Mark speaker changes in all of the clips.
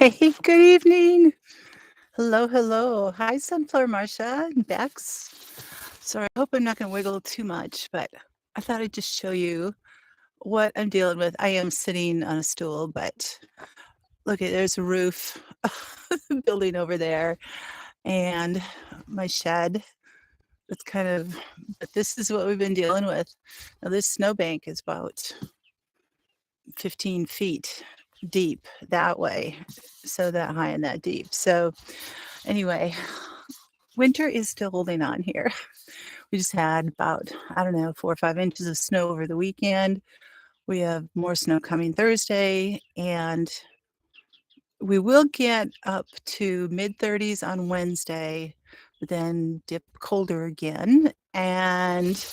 Speaker 1: Hey, good evening. Hello, hello. Hi, Sunflower Marsha and Bex. Sorry, I hope I'm not going to wiggle too much, but I thought I'd just show you what I'm dealing with. I am sitting on a stool, but look at there's a roof building over there and my shed. It's kind of, but this is what we've been dealing with. Now, this snowbank is about 15 feet deep that way, so that high and that deep. So, anyway, winter is still holding on here. We just had about, I don't know, 4 or 5 inches of snow over the weekend. We have more snow coming Thursday, and we will get up to mid 30s on Wednesday, but then dip colder again and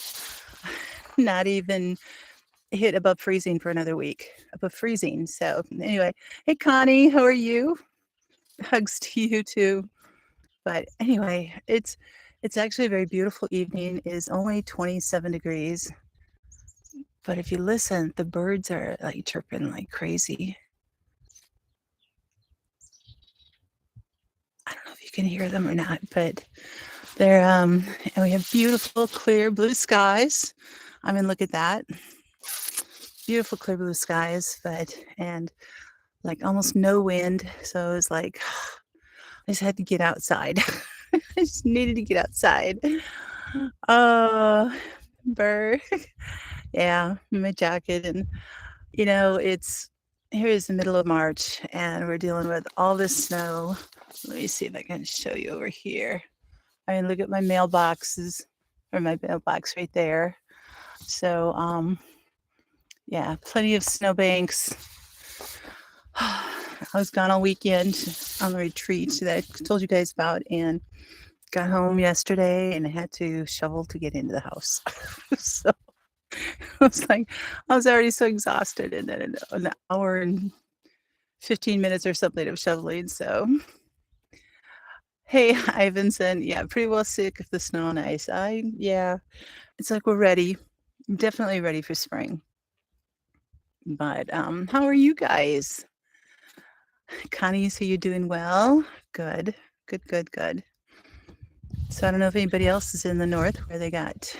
Speaker 1: not even hit above freezing for another week. Above freezing. So, anyway, hey, Connie, how are you? Hugs to you too. But anyway, it's actually a very beautiful evening. It is only 27 degrees. But if you listen, the birds are like chirping like crazy. I don't know if you can hear them or not, but they're and we have beautiful clear blue skies. I mean, look at that. Beautiful clear blue skies, but and like almost no wind. So it was like I just had to get outside. I just needed to get outside. Oh, burr. Yeah, my jacket and it's here is the middle of March and we're dealing with all this snow. Let me see if I can show you over here. I mean, look at my mailboxes or my mailbox right there. So, yeah, plenty of snowbanks. I was gone all weekend on the retreat that I told you guys about and got home yesterday and I had to shovel to get into the house. So I was like, I was already so exhausted and then an hour and 15 minutes or something of shoveling. So, hey, Ivanson, yeah, pretty well sick of the snow and ice. Yeah, it's like we're ready, definitely ready for spring. But how are you guys? Connie, so you doing well? Good, good, good, good. So I don't know if anybody else is in the north where they got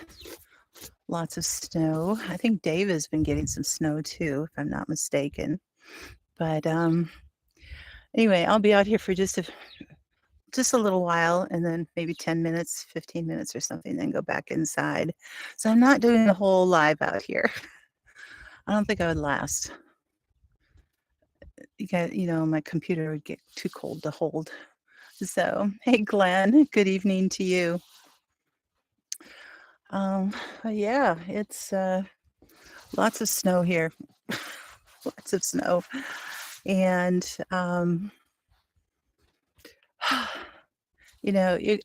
Speaker 1: lots of snow. I think Dave has been getting some snow too, if I'm not mistaken. But anyway, I'll be out here for just a little while and then maybe 10 minutes, 15 minutes or something, then go back inside. So I'm not doing the whole live out here. I don't think I would last. My computer would get too cold to hold. So, hey, Glenn, good evening to you. Um, yeah, it's lots of snow here. Lots of snow. And,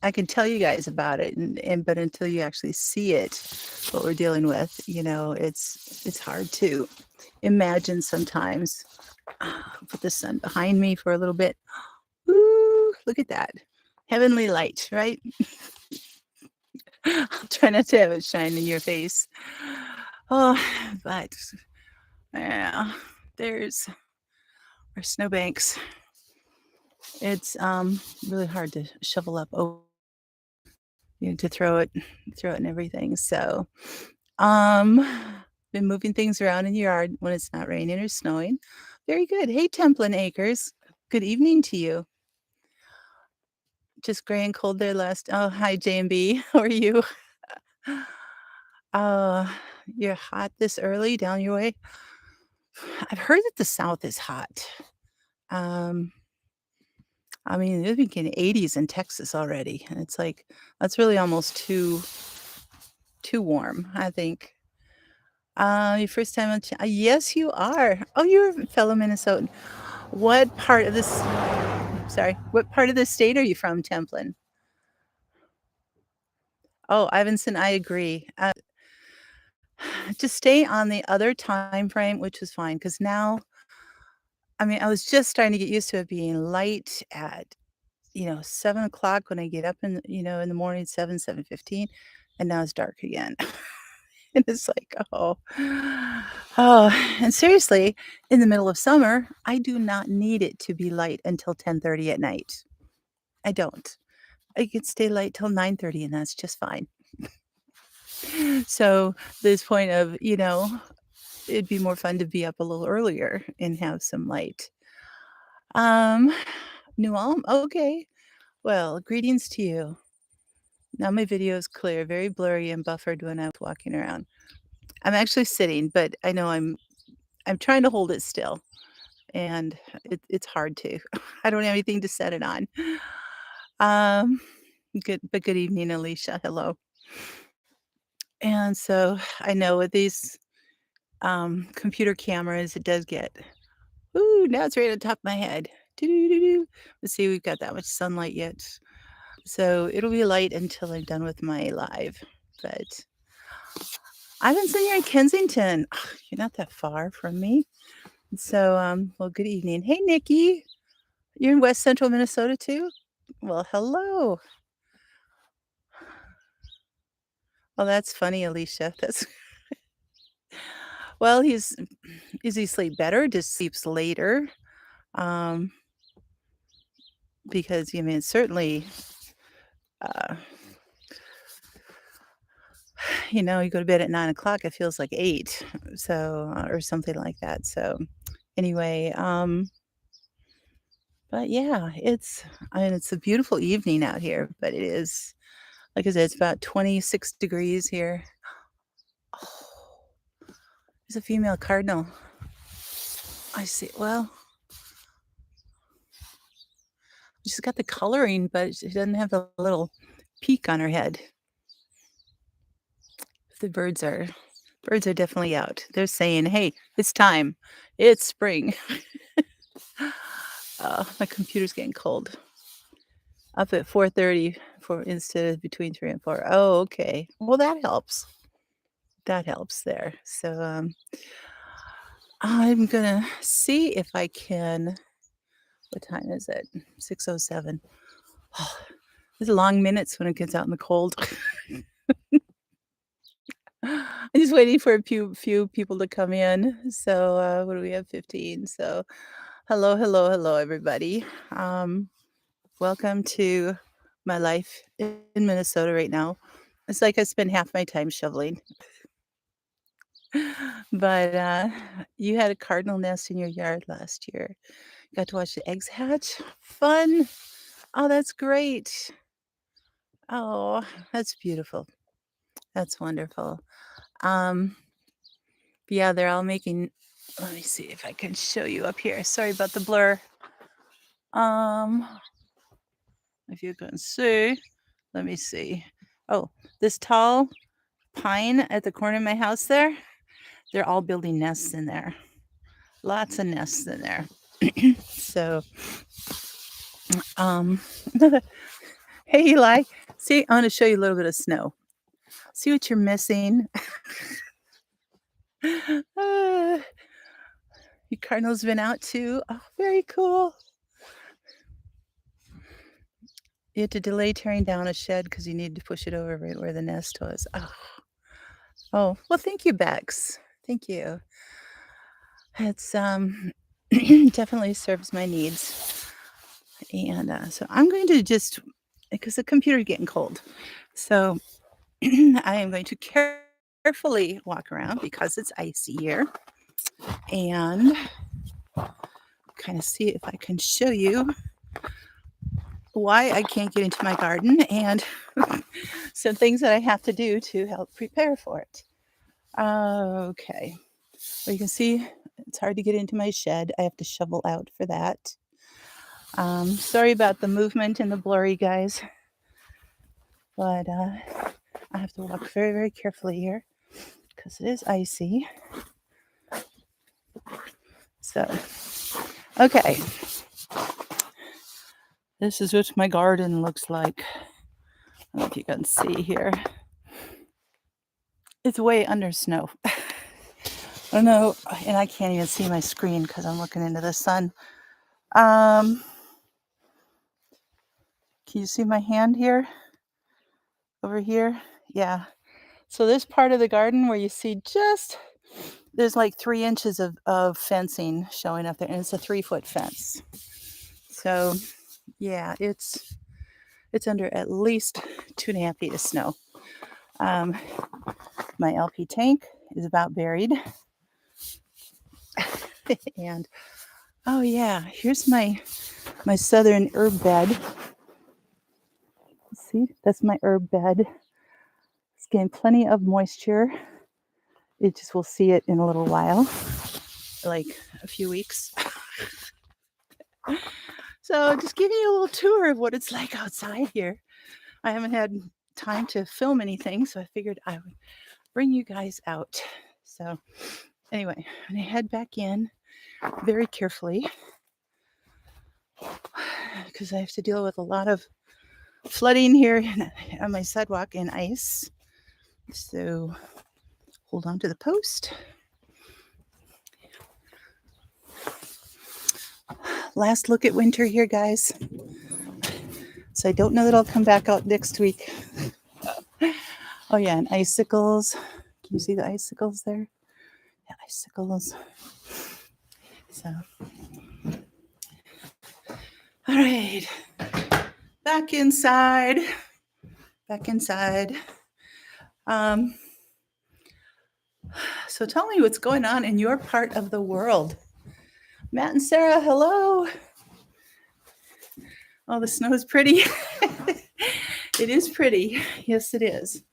Speaker 1: I can tell you guys about it, but until you actually see it, what we're dealing with, it's hard to imagine sometimes. Put the sun behind me for a little bit. Ooh, look at that. Heavenly light, right? I'll try not to have it shine in your face. Oh, but yeah, there's our snowbanks. It's really hard to shovel up to throw it and everything. So, um, been moving things around in your yard when it's not raining or snowing. Very good. Hey, Templin Acres. Good evening to you. Just gray and cold there last. Oh, hi, J&B. How are you? Uh, you're hot this early down your way? I've heard that the South is hot. Um, I mean, they've been getting 80s in Texas already, and it's like that's really almost too warm, I think. Your first time on yes, you are. Oh, you're a fellow Minnesotan. What part of this what part of the state are you from, Templin? Oh, Ivinson, I agree. To stay on the other time frame, which was fine, because now, I mean, I was just starting to get used to it being light at 7 o'clock when I get up in the morning, 7:15, and now it's dark again. And it's like, oh. Oh, and seriously, in the middle of summer, I do not need it to be light until 10:30 at night. I don't. I could stay light till 9:30, and that's just fine. So, this point of, it'd be more fun to be up a little earlier and have some light. Um, New Ulm? Okay. Well, greetings to you. Now my video is clear, very blurry and buffered when I was walking around. I'm actually sitting, but I know I'm trying to hold it still, and it's hard to. I don't have anything to set it on. Um, good evening, Alicia. Hello. And so I know with these computer cameras, it does get. Ooh, now it's right on top of my head. Doo-doo-doo-doo. Let's see, we've got that much sunlight yet. So it'll be light until I'm done with my live. But I've been sitting here in Kensington. You're not that far from me. So, well, good evening. Hey, Nikki. You're in West Central Minnesota too? Well, hello. Well, that's funny, Alicia. That's well, does he sleep better? Just sleeps later? Um, because I mean, certainly, uh, you go to bed at 9 o'clock, it feels like 8, so or something like that. So anyway, but yeah, I mean, it's a beautiful evening out here, but it is, like I said, it's about 26 degrees here. Oh, there's a female cardinal. I see. Well, she's got the coloring, but she doesn't have the little peak on her head. The birds are definitely out. They're saying, "Hey, it's time. It's spring." My computer's getting cold. Up at 4:30 for instead of between 3 and 4. Oh, okay. Well, that helps. That helps there. So, I'm gonna see if I can. What time is it? 6:07. Oh, these are long minutes when it gets out in the cold. I'm just waiting for a few people to come in. So, what do we have? 15. So, hello, hello, hello, everybody. Welcome to my life in Minnesota right now. It's like I spend half my time shoveling. But, you had a cardinal nest in your yard last year. Got to watch the eggs hatch? Fun. Oh, that's great. Oh, that's beautiful. That's wonderful. Um, yeah, they're all making let me see if I can show you up here. Sorry about the blur. Um, if you can see, let me see. Oh, this tall pine at the corner of my house there, they're all building nests in there. Lots of nests in there. So, um, hey, Eli. See, I want to show you a little bit of snow. See what you're missing? Uh, your cardinal's been out too. Oh, very cool. You had to delay tearing down a shed because you needed to push it over right where the nest was. Oh, well, thank you, Bex. Thank you. It's definitely serves my needs. And so I'm going to just because the computer's getting cold. So I am going to carefully walk around because it's icy here and kind of see if I can show you why I can't get into my garden and some things that I have to do to help prepare for it. Okay. Well, you can see it's hard to get into my shed. I have to shovel out for that. Sorry about the movement and the blurry, guys, but I have to walk very, very carefully here because it is icy. So, okay. This is what my garden looks like. I don't know if you can see here. It's way under snow. I don't know, and I can't even see my screen because I'm looking into the sun. Can you see my hand here? Over here? Yeah. So this part of the garden where you see just there's like 3 inches of fencing showing up there, and it's a 3-foot fence. So, yeah, it's under at least 2.5 feet of snow. Um, my LP tank is about buried. And, oh yeah, here's my southern herb bed. See, that's my herb bed. It's getting plenty of moisture. It just will see it in a little while, like a few weeks. So just giving you a little tour of what it's like outside here. I haven't had time to film anything, so I figured I would bring you guys out. So anyway, I'm gonna head back in very carefully because I have to deal with a lot of flooding here on my sidewalk and ice. So hold on to the post. Last look at winter here, guys. So I don't know that I'll come back out next week. Oh yeah, and icicles. Can you see the icicles there? Yeah, icicles. So, all right, back inside. Back inside. So tell me what's going on in your part of the world. Matt and Sarah, hello. Oh, the snow is pretty. It is pretty. Yes, it is.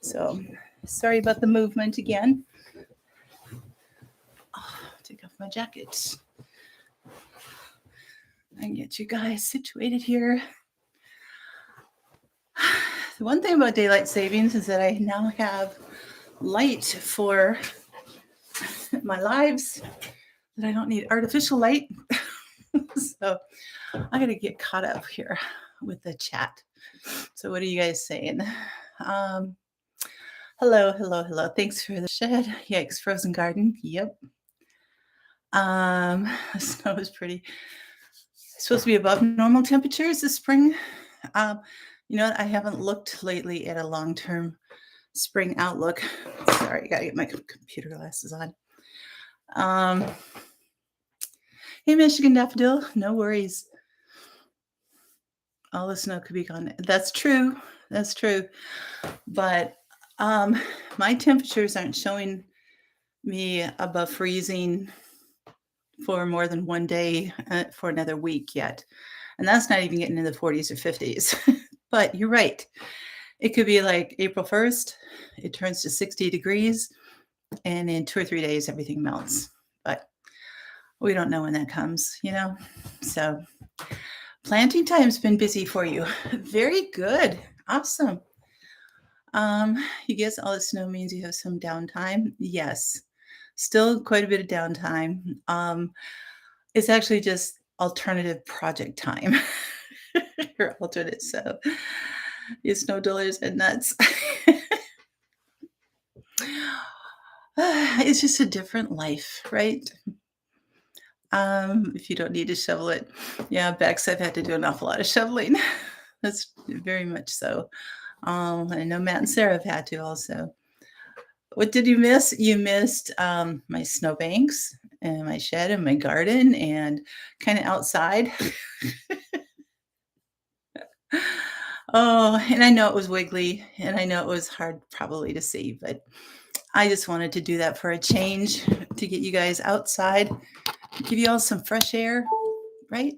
Speaker 1: So sorry about the movement again. Oh, take off my jacket. I can get you guys situated here. The one thing about daylight savings is that I now have light for my lives, that I don't need artificial light. So I got to get caught up here with the chat. So what are you guys saying? Hello. Thanks for the shed. Yikes, frozen garden. Yep. The snow is pretty. It's supposed to be above normal temperatures this spring. You know what? I haven't looked lately at a long-term spring outlook. Sorry, I gotta get my computer glasses on. Hey, Michigan Daffodil, no worries. All the snow could be gone. That's true. That's true. But my temperatures aren't showing me above freezing for more than one day for another week yet. And that's not even getting in the 40s or 50s. But you're right. It could be like April 1st, it turns to 60 degrees, and in 2 or 3 days, everything melts. But we don't know when that comes, you know? So planting time's been busy for you. Very good. Awesome. You guess all the snow means you have some downtime? Yes. Still quite a bit of downtime. It's actually just alternative project time. Your alternate, so you snow dollars and nuts. It's just a different life, right? If you don't need to shovel it. Yeah, Bex, I've had to do an awful lot of shoveling. That's very much so. I know Matt and Sarah have had to also. What did you miss? You missed my snowbanks and my shed and my garden and kind of outside. Oh, and I know it was wiggly and I know it was hard probably to see, but I just wanted to do that for a change to get you guys outside, give you all some fresh air, right?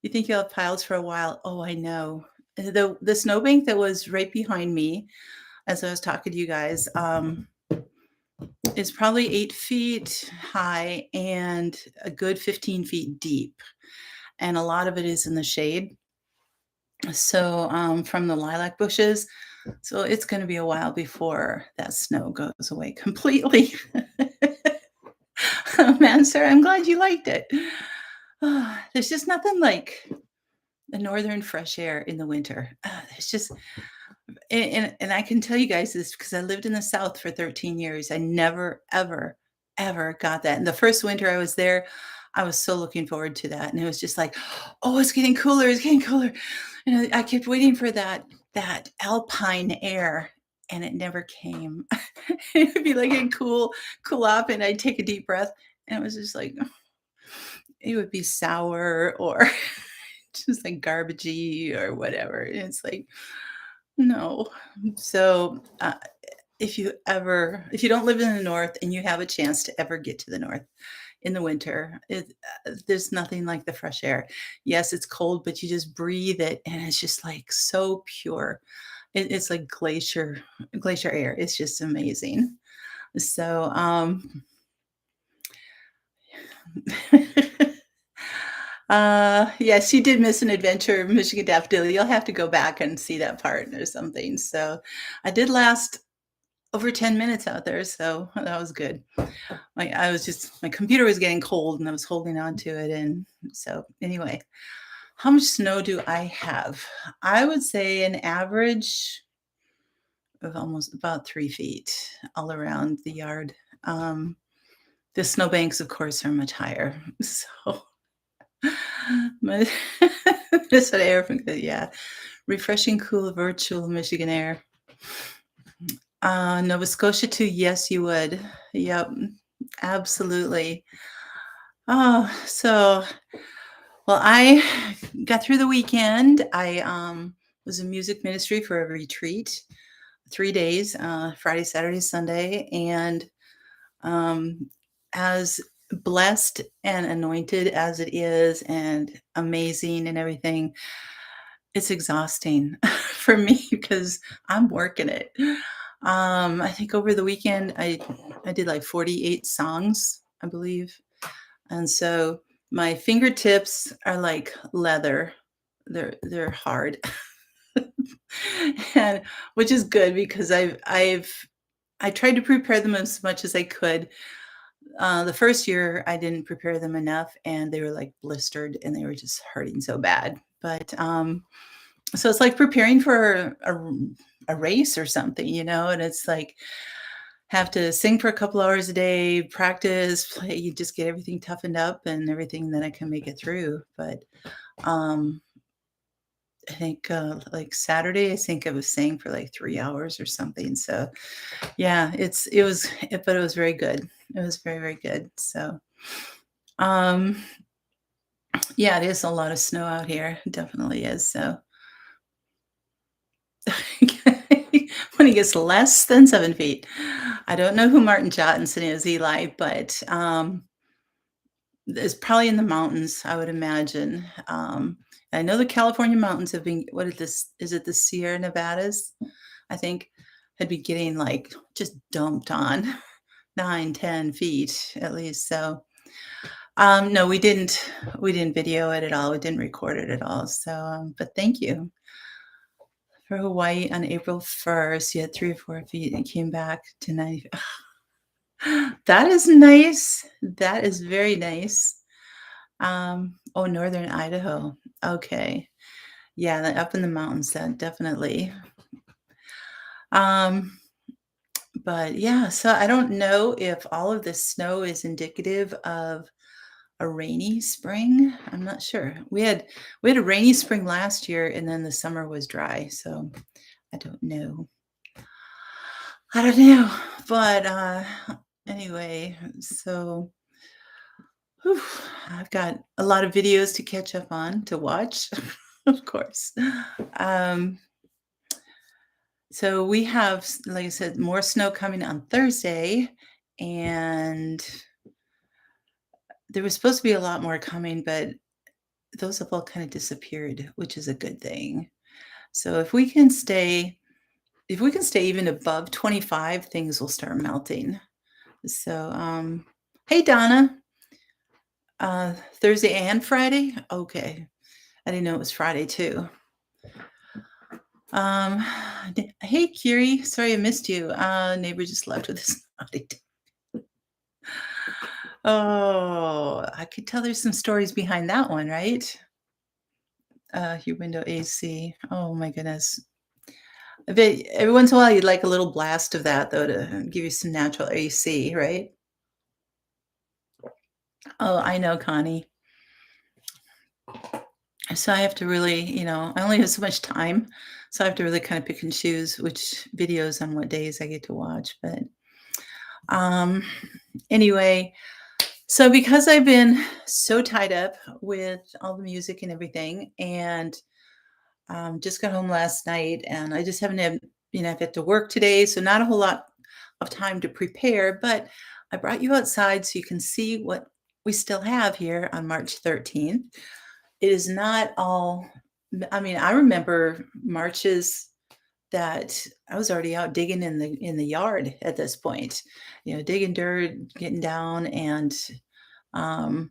Speaker 1: You think you'll have piles for a while? Oh, I know. The snowbank that was right behind me, as I was talking to you guys, is probably 8 feet high and a good 15 feet deep, and a lot of it is in the shade. So from the lilac bushes, so it's going to be a while before that snow goes away completely. Man, sir, I'm glad you liked it. There's just nothing like the northern fresh air in the winter. It's just, and I can tell you guys this because I lived in the South for 13 years. I never, ever, ever got that. And the first winter I was there, I was so looking forward to that, and it was just like, "Oh, it's getting cooler, it's getting cooler." And I kept waiting for that alpine air, and it never came. It would be like getting cool off, and I'd take a deep breath, and it was just like it would be sour or just like garbagey or whatever. And it's like, no. So, if you don't live in the north and you have a chance to ever get to the north in the winter, there's nothing like the fresh air. Yes, it's cold, but you just breathe it, and it's just like so pure. It's like glacier air. It's just amazing. So, yes, you did miss an adventure, Michigan Daffodil. You'll have to go back and see that part or something. So, I did last over 10 minutes out there, so that was good. My computer was getting cold and I was holding on to it, and so anyway, how much snow do I have? I would say an average of almost about 3 feet all around the yard. Um, the snowbanks, of course, are much higher, so but that's what air from yeah, refreshing, cool, virtual Michigan air. Nova Scotia too, yes, you would. Yep, absolutely. Oh, so well, I got through the weekend. I was in music ministry for a retreat, 3 days, Friday, Saturday, Sunday, and, um, as blessed and anointed as it is and amazing and everything, it's exhausting for me because I'm working it. I think over the weekend, I did, like, 48 songs, I believe. And so my fingertips are like leather. They're hard. And which is good because I tried to prepare them as much as I could. The first year I didn't prepare them enough and they were like blistered and they were just hurting so bad. But so it's like preparing for a race or something, and it's like have to sing for a couple hours a day, practice, play, you just get everything toughened up and everything that I can make it through. But, um, I think, like Saturday, I think I was saying for like 3 hours or something. So, yeah, but it was very good. It was very, very good. So, um, yeah, it is a lot of snow out here. It definitely is. So, when it gets less than 7 feet. I don't know who Martin Johnson is, Eli, but, it's probably in the mountains, I would imagine. I know the California mountains have been what is it the Sierra Nevadas, I think, had been getting, like, just dumped on 9, 10 feet at least, so, no, we didn't video it at all, we didn't record it at all, so, but thank you. For Hawaii on April 1st, you had 3 or 4 feet and came back to 90. That is nice. That is very nice. Oh, northern Idaho. Okay. Yeah, up in the mountains then, definitely. Um, but yeah, so I don't know if all of this snow is indicative of a rainy spring. I'm not sure. We had a rainy spring last year and then the summer was dry, so I don't know. I don't know. But anyway, so whew, I've got a lot of videos to catch up on to watch, of course. Um, so we have, like I said, more snow coming on Thursday, and there was supposed to be a lot more coming, but those have all kind of disappeared, which is a good thing. So if we can stay even above 25, things will start melting. So, hey Donna, Thursday and Friday? Okay. I didn't know it was Friday too. Um, hey, Kiri. Sorry I missed you. Neighbor just left with his snotty. Oh, I could tell there's some stories behind that one, right? Your window AC. Oh my goodness. I bet every once in a while you'd like a little blast of that though to give you some natural AC, right? Oh, I know, Connie. So I have to really, I only have so much time, so I have to really kind of pick and choose which videos on what days I get to watch. But um, anyway, so because I've been so tied up with all the music and everything, and just got home last night, and I just haven't had, I've had to work today, so not a whole lot of time to prepare. But I brought you outside so you can see what we still have here on March 13th. It is not all I mean, I remember Marches that I was already out digging in the yard at this point, digging dirt, getting down, and, um,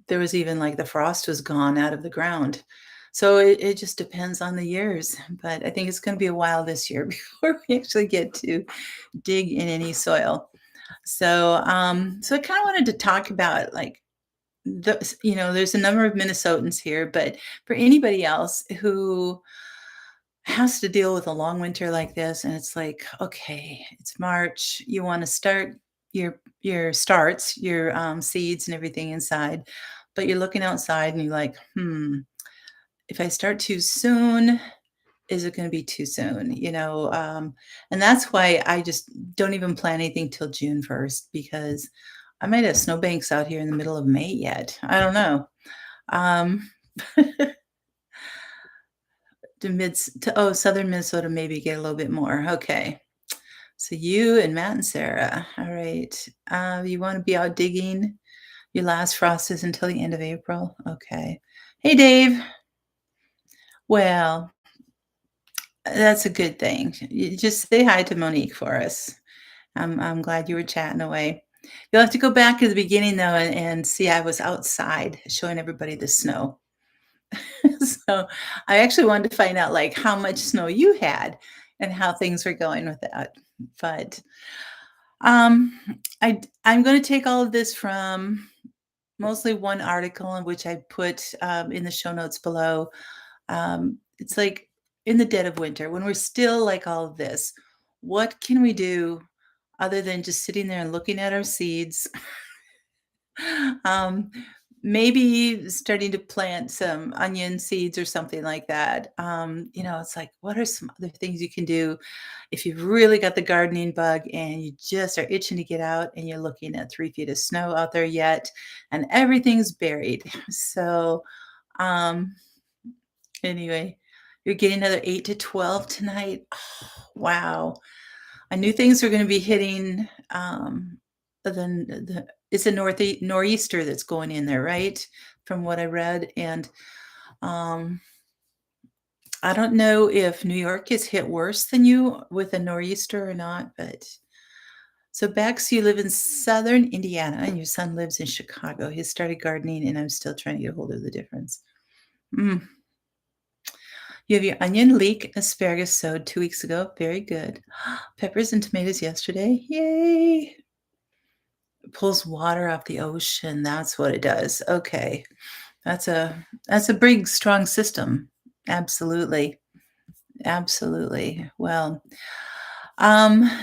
Speaker 1: there was even, like, the frost was gone out of the ground. So it just depends on the years, but I think it's gonna be a while this year before we actually get to dig in any soil. So I kinda wanted to talk about, like, there's a number of Minnesotans here, but for anybody else who has to deal with a long winter like this, and it's like, okay, it's March, you want to start your seeds and everything inside, but you're looking outside and you're like, if I start too soon, is it going to be too soon? And that's why I just don't even plan anything till June 1st, because I might have snowbanks out here in the middle of May yet. I don't know. Um, southern Minnesota maybe get a little bit more. Okay. So you and Matt and Sarah. All right. You want to be out digging? Your last frost is until the end of April. Okay. Hey, Dave. Well, that's a good thing. You just say hi to Monique for us. I'm glad you were chatting away. You'll have to go back to the beginning though and see I was outside showing everybody the snow. So I actually wanted to find out like how much snow you had and how things were going with that. But um, I'm going to take all of this from mostly one article in which I put in the show notes below. It's like in the dead of winter when we're still like all of this. What can we do other than just sitting there and looking at our seeds? Um, maybe starting to plant some onion seeds or something like that. It's like, what are some other things you can do if you've really got the gardening bug and you just are itching to get out and you're looking at 3 feet of snow out there yet and everything's buried. So, um, anyway, you're getting another 8 to 12 tonight. Oh, wow. I knew things were going to be hitting. Then it's a nor'easter that's going in there, right? From what I read, and um, I don't know if New York is hit worse than you with a nor'easter or not. But so Bex, you live in Southern Indiana, and your son lives in Chicago. He started gardening, and I'm still trying to get a hold of the difference. Mm. You have your onion, leek, asparagus sowed 2 weeks ago. Very good. Peppers and tomatoes yesterday. Yay! It pulls water off the ocean. That's what it does. Okay. That's a big, strong system. Absolutely. Absolutely. Well,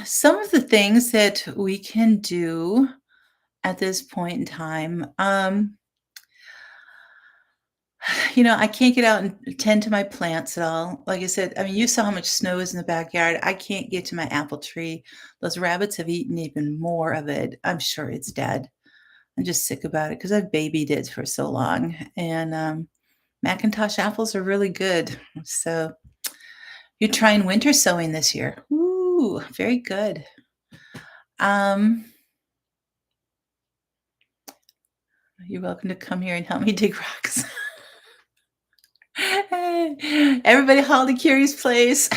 Speaker 1: some of the things that we can do at this point in time, I can't get out and tend to my plants at all. Like I said, I mean, you saw how much snow is in the backyard. I can't get to my apple tree. Those rabbits have eaten even more of it. I'm sure it's dead. I'm just sick about it because I've babied it for so long. And Macintosh apples are really good. So you're trying winter sowing this year. Ooh, very good. Um, you're welcome to come here and help me dig rocks. Everybody haul to Curie's place.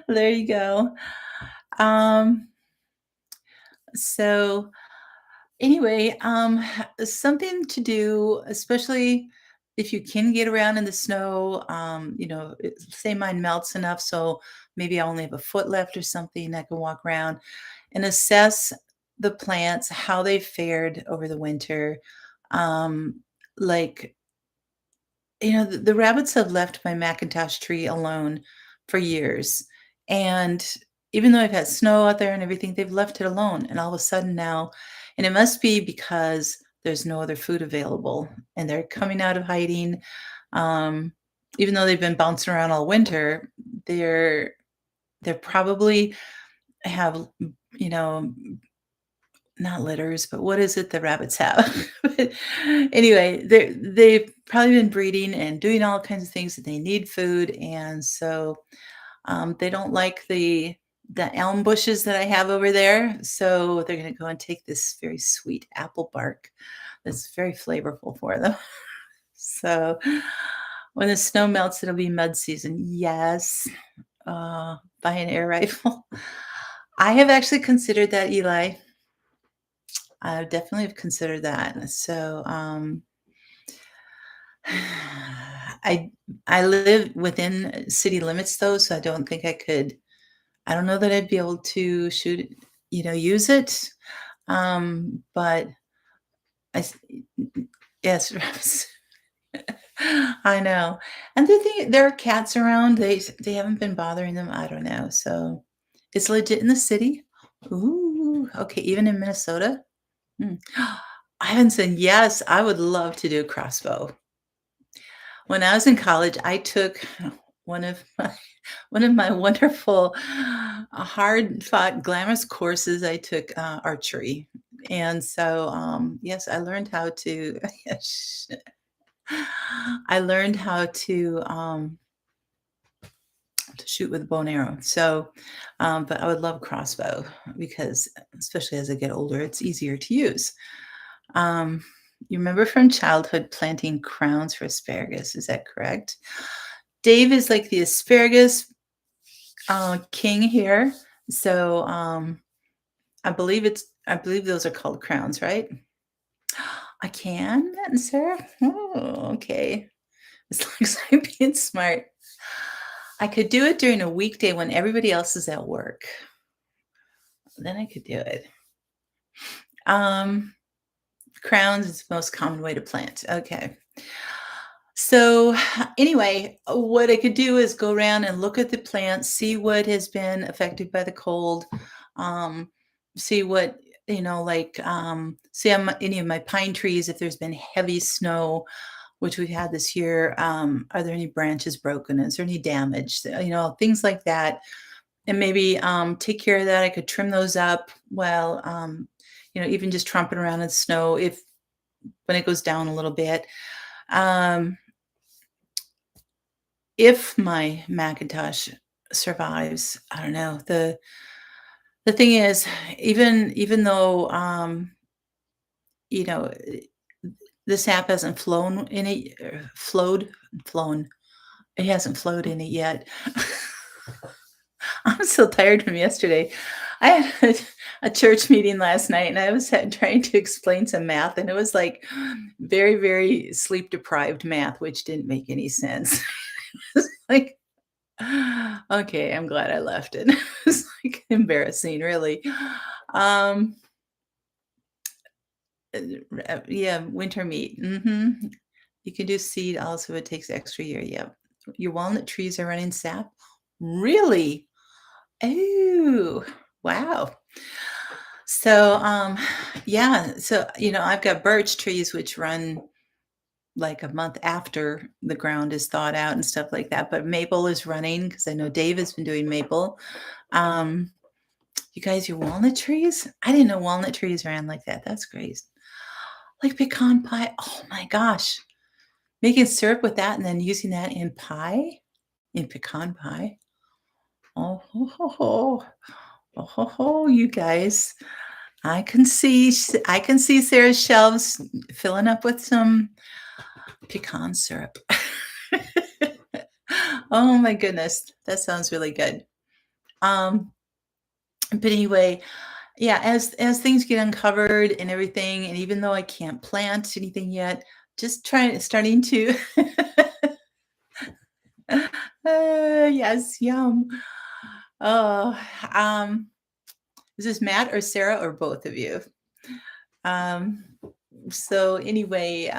Speaker 1: There you go. Um, so anyway, something to do, especially if you can get around in the snow, say mine melts enough, so maybe I only have a foot left or something, I can walk around and assess the plants, how they fared over the winter. Um, like, the rabbits have left my Macintosh tree alone for years. And even though I've had snow out there and everything, they've left it alone. And all of a sudden now And it must be because there's no other food available and they're coming out of hiding. Um, Even though they've been bouncing around all winter, they're they're probably have, you know, not litters, but what is it the rabbits have? But anyway, they've probably been breeding and doing all kinds of things that they need food, and so they don't like the elm bushes that I have over there, so they're gonna go and take this very sweet apple bark that's very flavorful for them. So when the snow melts, it'll be mud season. Yes, buy an air rifle. I have actually considered that, Eli. I definitely have considered that. So, I I live within city limits though, so I don't think I could. I don't know that I'd be able to shoot, use it. But yes, I know. And the thing, there are cats around. They haven't been bothering them. I don't know. So it's legit in the city. Ooh, okay. Even in Minnesota. Hmm. Ivinson, yes, I would love to do a crossbow. When I was in college, I took one of my one of my wonderful, hard-fought, glamorous courses. I took archery, and so yes, I learned how to. Yes, I learned how to shoot with a bow and arrow. So, but I would love crossbow because, especially as I get older, it's easier to use. Um, you remember from childhood planting crowns for asparagus, is that correct? Dave is like the asparagus king here. So I believe those are called crowns, right? I can, Matt and Sarah. Oh, okay. As long as I'm being smart. I could do it during a weekday when everybody else is at work. Then I could do it. Um, Crowns is the most common way to plant. Okay. So, anyway, what I could do is go around and look at the plants, see what has been affected by the cold, um, see what, see on any of my pine trees if there's been heavy snow, which we've had this year. Are there any branches broken? Is there any damage? Things like that. And maybe take care of that. I could trim those up while, even just tromping around in snow if when it goes down a little bit. Um, If my Macintosh survives, I don't know. The thing is, even though, you know, this app hasn't flown in it flown. It hasn't flowed in it yet. I'm so tired from yesterday. I had a church meeting last night, and I was trying to explain some math, and it was, like, very, very sleep-deprived math, which didn't make any sense. It's like, okay, I'm glad I left it. It's, like, embarrassing, really. Um, yeah, winter meat, mhm. You can do seed also, it takes extra year, yep. Your walnut trees are running sap? Really? Oh, wow. So, yeah, so, I've got birch trees which run like a month after the ground is thawed out and stuff like that, but maple is running because I know Dave has been doing maple. Um, you guys, your walnut trees? I didn't know walnut trees ran like that. That's great. Like pecan pie. Oh my gosh. Making syrup with that and then using that in pie, in pecan pie. Oh, ho, ho, ho. Oh, ho, ho, you guys. I can see Sarah's shelves filling up with some pecan syrup. Oh my goodness, that sounds really good. Um, but anyway, yeah, as things get uncovered and everything, and even though I can't plant anything yet, just starting to yes, yum. Oh, is this Matt or Sarah or both of you? Um, so anyway,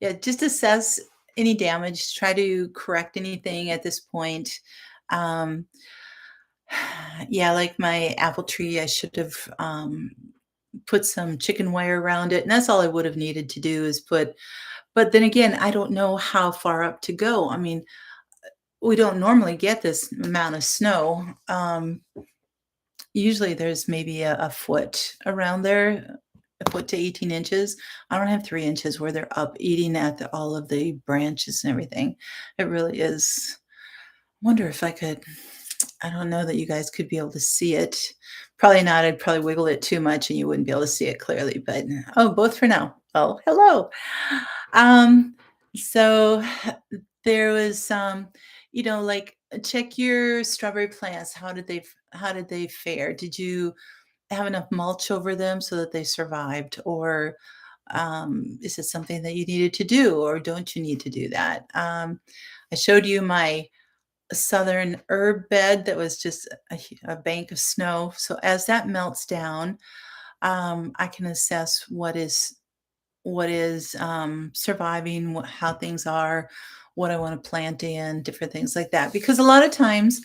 Speaker 1: yeah, just assess any damage, try to correct anything at this point. Um, yeah, like my apple tree, I should have put some chicken wire around it, and that's all I would have needed to do is put but then again, I don't know how far up to go. I mean, we don't normally get this amount of snow. Usually there's maybe a foot around there, a foot to 18 inches. I don't have 3 inches where they're up eating at all of the branches and everything. It really is. Wonder if I could, I don't know that you guys could be able to see it. Probably not. I'd probably wiggle it too much and you wouldn't be able to see it clearly, but oh, both for now. Oh, hello. Um, so there was like check your strawberry plants. How did they fare? Did you have enough mulch over them so that they survived? Or is it something that you needed to do, or don't you need to do that? I showed you my southern herb bed that was just a bank of snow. So as that melts down, I can assess what is surviving, how things are, what I want to plant in, different things like that. Because a lot of times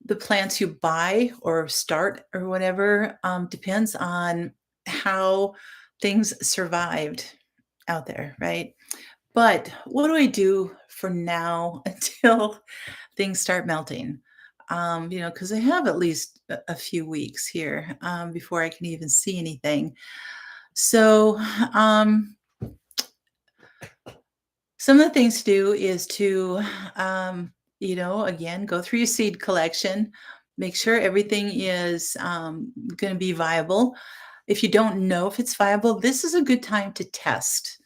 Speaker 1: the plants you buy or start or whatever depends on how things survived out there, right? But what do I do for now until things start melting? Because I have at least a few weeks here before I can even see anything. So, some of the things to do is to, again, go through your seed collection, make sure everything is going to be viable. If you don't know if it's viable, this is a good time to test.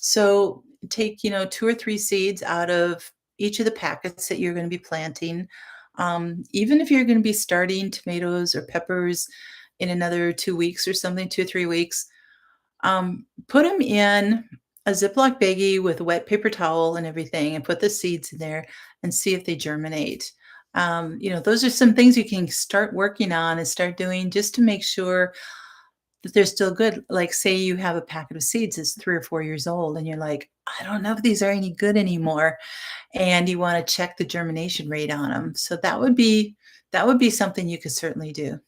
Speaker 1: So take, two or three seeds out of each of the packets that you're going to be planting. Even if you're going to be starting tomatoes or peppers in another 2 weeks or something, 2 or 3 weeks, put them in a Ziploc baggie with a wet paper towel and everything, and put the seeds in there and see if they germinate. Those are some things you can start working on and start doing just to make sure that they're still good. Like, say you have a packet of seeds that's 3 or 4 years old, and you're like, I don't know if these are any good anymore, and you want to check the germination rate on them. So that would be something you could certainly do.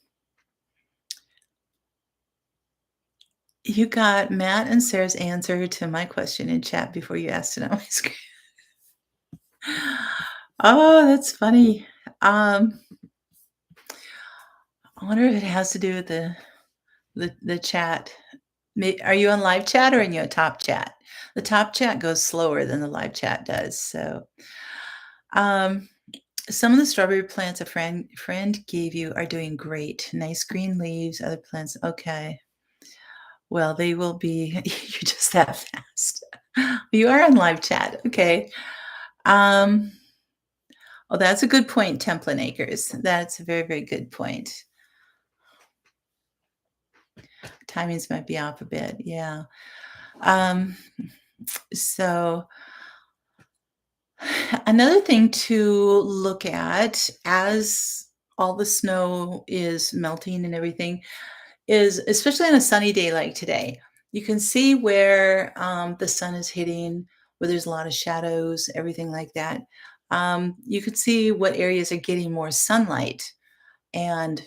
Speaker 1: You got Matt and Sarah's answer to my question in chat before you asked it on my screen. Oh, that's funny. I wonder if it has to do with the chat. Are you on live chat or in your top chat? The top chat goes slower than the live chat does. So, um, some of the strawberry plants a friend gave you are doing great. Nice green leaves. Other plants, okay. Well, they will be. You're just that fast. You are on live chat. Okay. Um, oh, that's a good point, Templin Acres. That's a very, very good point. Timings might be off a bit. Yeah. Um, so another thing to look at as all the snow is melting and everything is, especially on a sunny day like today, you can see where the sun is hitting, where there's a lot of shadows, everything like that. You can see what areas are getting more sunlight. And,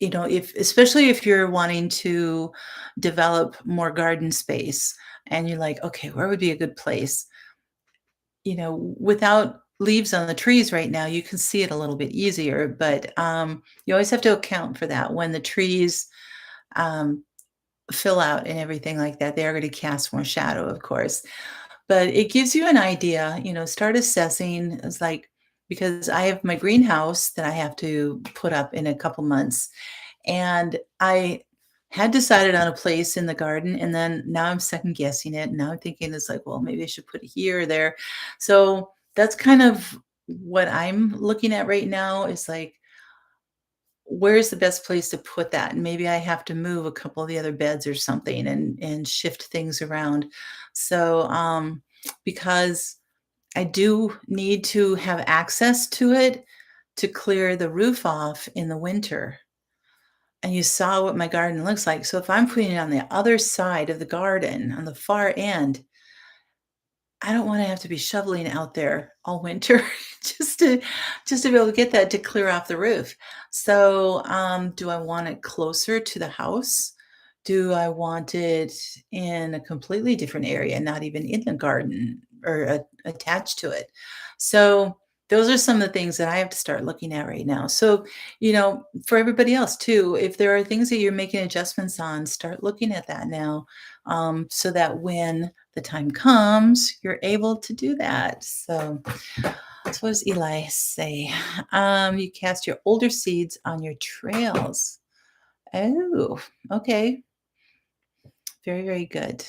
Speaker 1: if especially if you're wanting to develop more garden space and you're like, okay, where would be a good place? Without leaves on the trees right now, you can see it a little bit easier, but you always have to account for that when the trees um, fill out and everything like that. They are going to cast more shadow, of course, but it gives you an idea. Start assessing. It's like, because I have my greenhouse that I have to put up in a couple months, and I had decided on a place in the garden, and then now I'm second guessing it. And now I'm thinking it's like, well, maybe I should put it here or there. So that's kind of what I'm looking at right now, is like, where's the best place to put that? And maybe I have to move a couple of the other beds or something and shift things around. So because I do need to have access to it to clear the roof off in the winter. And you saw what my garden looks like. So if I'm putting it on the other side of the garden, on the far end, I don't wanna have to be shoveling out there all winter just to be able to get that to clear off the roof. So, do I want it closer to the house? Do I want it in a completely different area, not even in the garden or attached to it? So those are some of the things that I have to start looking at right now. So, for everybody else too, if there are things that you're making adjustments on, start looking at that now, so that when the time comes, you're able to do that. So, what does Eli say? You cast your older seeds on your trails. Oh, okay. Very, very good.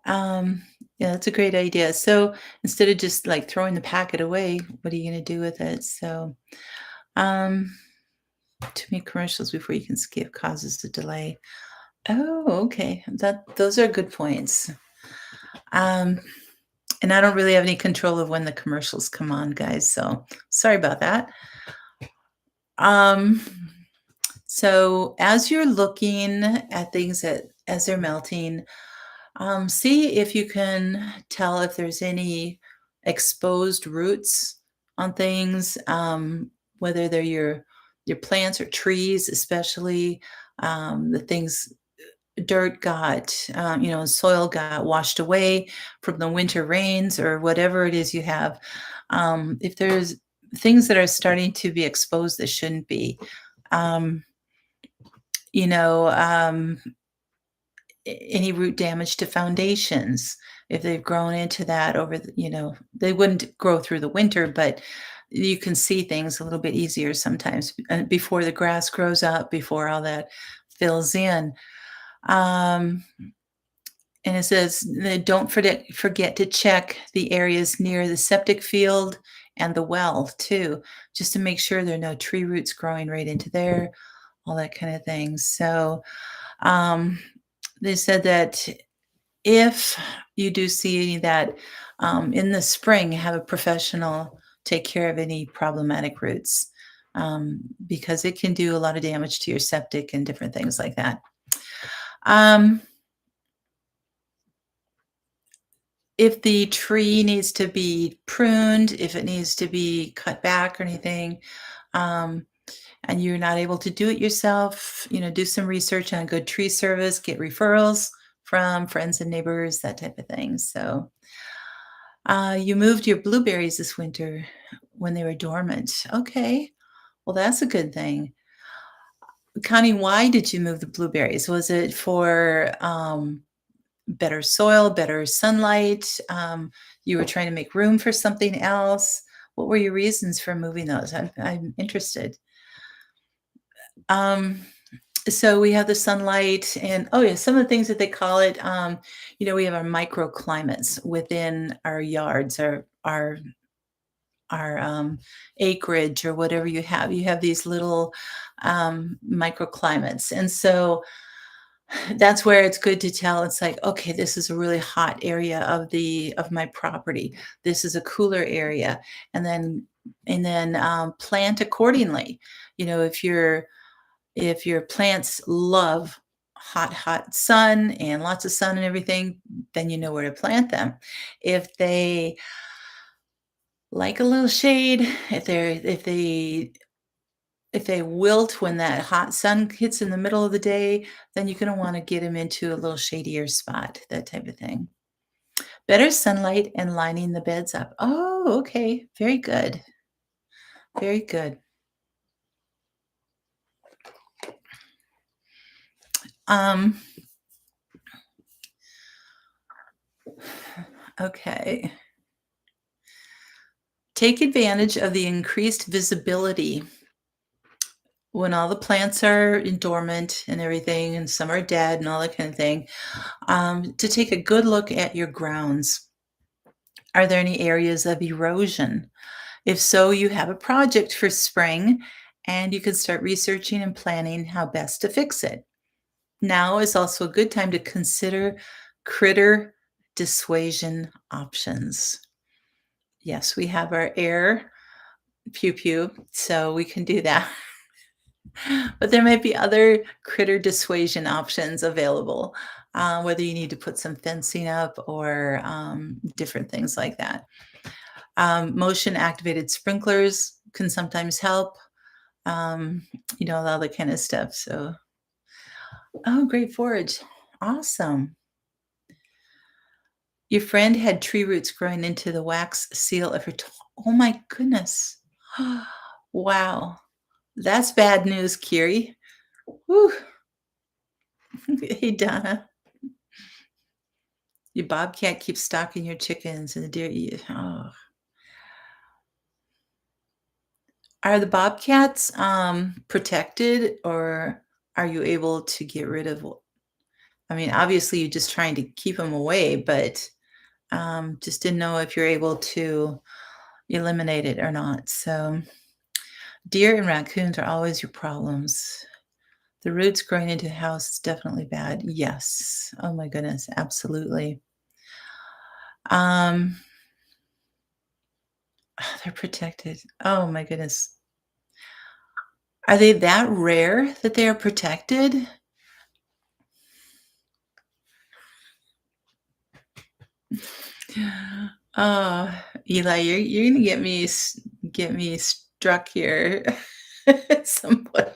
Speaker 1: Um, yeah, that's a great idea. So instead of just like throwing the packet away, what are you going to do with it? So, um, too many commercials before you can skip causes a delay. Oh, okay. Those are good points. Um, and I don't really have any control of when the commercials come on, guys. So sorry about that. Um, so as you're looking at things as they're melting, see if you can tell if there's any exposed roots on things, whether they're your plants or trees, especially the things dirt got, soil got washed away from the winter rains or whatever it is you have. If there's things that are starting to be exposed that shouldn't be, um, you know, um, any root damage to foundations if they've grown into that over they wouldn't grow through the winter, but you can see things a little bit easier sometimes before the grass grows up, before all that fills in. um, and it says don't forget to check the areas near the septic field and the well too, just to make sure there are no tree roots growing right into there, all that kind of thing. So um, they said that if you do see any that, in the spring, have a professional take care of any problematic roots, because it can do a lot of damage to your septic and different things like that. Um, if the tree needs to be pruned, if it needs to be cut back or anything, um, and you're not able to do it yourself, do some research on a good tree service, get referrals from friends and neighbors, that type of thing. So you moved your blueberries this winter when they were dormant. Okay. Well, that's a good thing. Connie, why did you move the blueberries? Was it for better soil, better sunlight? You were trying to make room for something else? What were your reasons for moving those? I'm interested. Um, so we have the sunlight and, oh yeah, some of the things that they call it, we have our microclimates within our yards, our acreage or whatever you have. You have these little microclimates. And so that's where it's good to tell. It's like, okay, this is a really hot area of my property. This is a cooler area. And then plant accordingly. If your plants love hot sun and lots of sun and everything, then you know where to plant them. If they like a little shade, if they wilt when that hot sun hits in the middle of the day, then you're going to want to get them into a little shadier spot, that type of thing. Better sunlight and lining the beds up. Oh, okay. Very good. Very good. Um, okay. Take advantage of the increased visibility when all the plants are dormant and everything, and some are dead and all that kind of thing, to take a good look at your grounds. Are there any areas of erosion? If so, you have a project for spring and you can start researching and planning how best to fix it. Now is also a good time to consider critter dissuasion options. Yes, we have our air pew pew, so we can do that. But there might be other critter dissuasion options available, whether you need to put some fencing up or different things like that. Motion activated sprinklers can sometimes help. um, all that kind of stuff. So, oh, great forage. Awesome. Your friend had tree roots growing into the wax seal of her oh my goodness. Wow. That's bad news, Kiri. Whew. Hey, Donna. Your bobcat keeps stalking your chickens and the deer eat. Oh. Are the bobcats protected or are you able to get rid of? I mean, obviously you're just trying to keep them away, but just didn't know if you're able to eliminate it or not. So, deer and raccoons are always your problems. The roots growing into the house is definitely bad. Yes. Oh my goodness, absolutely. Um, they're protected. Oh my goodness. Are they that rare that they are protected? Oh, Eli, you're gonna get me struck here at some point.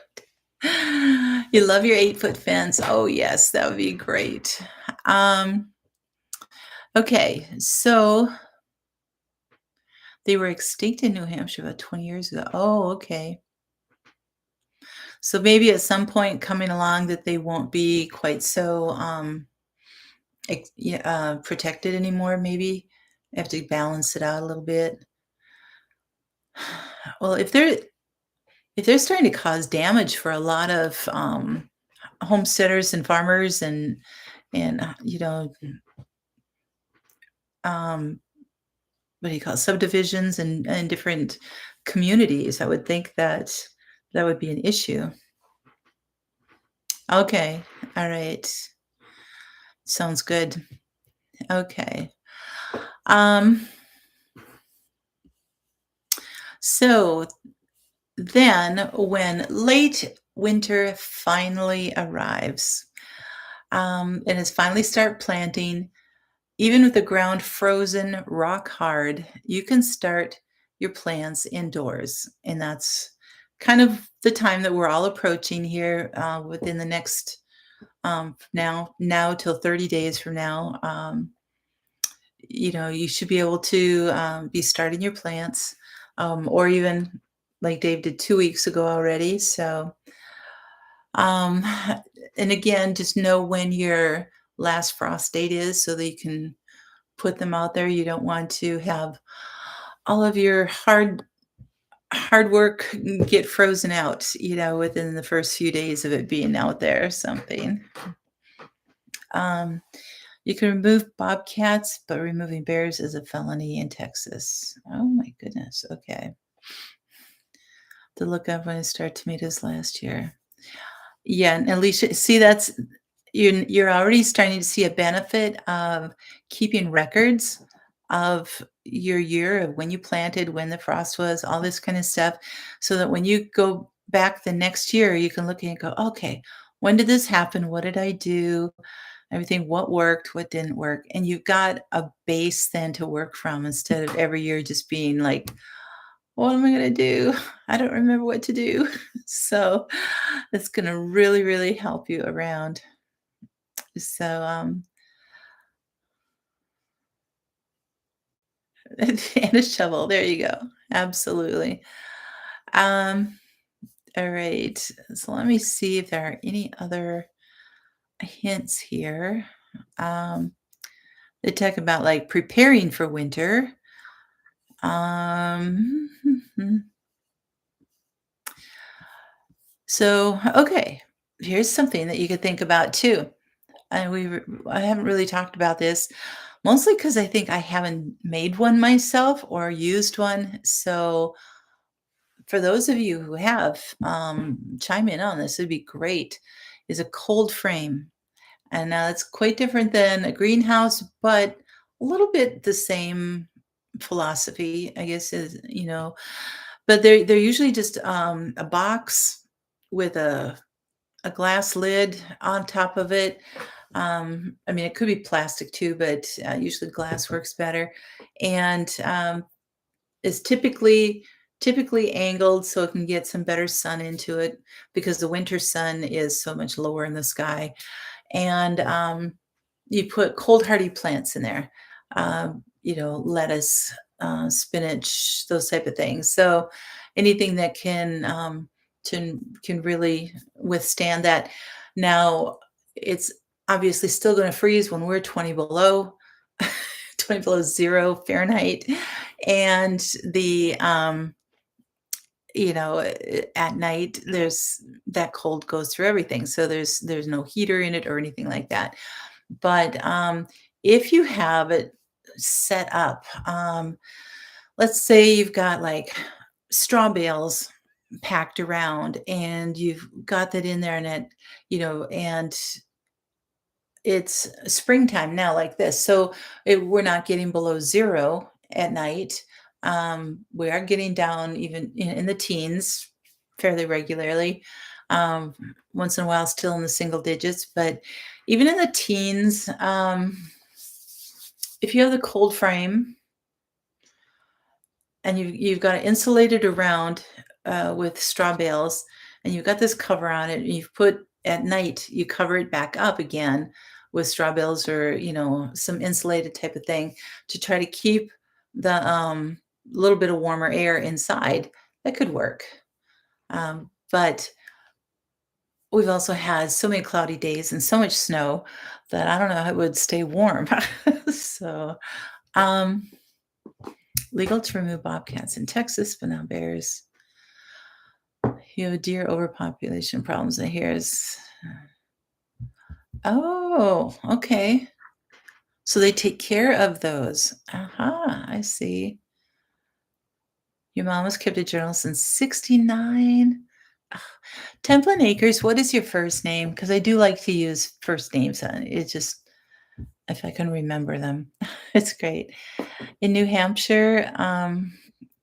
Speaker 1: You love your 8-foot fence. Oh yes, that would be great. Um, okay, so they were extinct in New Hampshire about 20 years ago. Oh, okay. So maybe at some point coming along that they won't be quite so yeah, protected anymore. Maybe have to balance it out a little bit. Well, if they're starting to cause damage for a lot of homesteaders and farmers and um, what do you call it, subdivisions and different communities, I would think that that would be an issue. Okay, all right, sounds good. Okay, um, so then when late winter finally arrives, and it's finally start planting, even with the ground frozen rock hard, you can start your plants indoors. And that's kind of the time that we're all approaching here within the next now till 30 days from now. You should be able to be starting your plants or even like Dave did 2 weeks ago already. So, um, and again, just know when your last frost date is so that you can put them out there. You don't want to have all of your hard work get frozen out, within the first few days of it being out there or something. Um, you can remove bobcats, but removing bears is a felony in Texas. Oh my goodness. Okay. To look up when I start tomatoes last year. Yeah, and Alicia, see you're already starting to see a benefit of keeping records of your year of when you planted, when the frost was, all this kind of stuff, so that when you go back the next year, you can look and go, okay, when did this happen? What did I do? Everything, what worked, what didn't work. And you've got a base then to work from instead of every year just being like, what am I going to do? I don't remember what to do. So it's going to really, really help you around. So, and a shovel. There you go. Absolutely. Um, all right. So let me see if there are any other hints here. Um, they talk about like preparing for winter. Um, so, okay. Here's something that you could think about too. And I haven't really talked about this mostly because I think I haven't made one myself or used one. So for those of you who have, chime in on this, it'd be great, is a cold frame. And now it's quite different than a greenhouse, but a little bit the same philosophy, I guess, but they're usually just a box with a glass lid on top of it. I mean, it could be plastic too, but usually glass works better. And is typically typically angled so it can get some better sun into it because the winter sun is so much lower in the sky. And you put cold hardy plants in there, lettuce, spinach, those type of things. So anything that can really withstand that. Now it's obviously still going to freeze when we're 20 below 20 below 0 Fahrenheit, and at night there's that cold goes through everything, so there's no heater in it or anything like that. But if you have it set up, let's say you've got like straw bales packed around and you've got that in there, and it's springtime now like this, so we're not getting below 0 at night. We are getting down even in the teens fairly regularly. Um, Once in a while, still in the single digits, but even in the teens, if you have the cold frame and you've got it insulated around with straw bales, and you've got this cover on it, and you've put at night you cover it back up again with straw bales or some insulated type of thing to try to keep the little bit of warmer air inside. That could work, but we've also had so many cloudy days and so much snow that I don't know how it would stay warm. So um legal to remove bobcats in Texas, but not bears. You have deer overpopulation problems, and here's oh, okay. So they take care of those. Aha, I see. Your mom has kept a journal since 69. Ah, Templin Acres, what is your first name? Because I do like to use first names on it. It's just if I can remember them. It's great. In New Hampshire,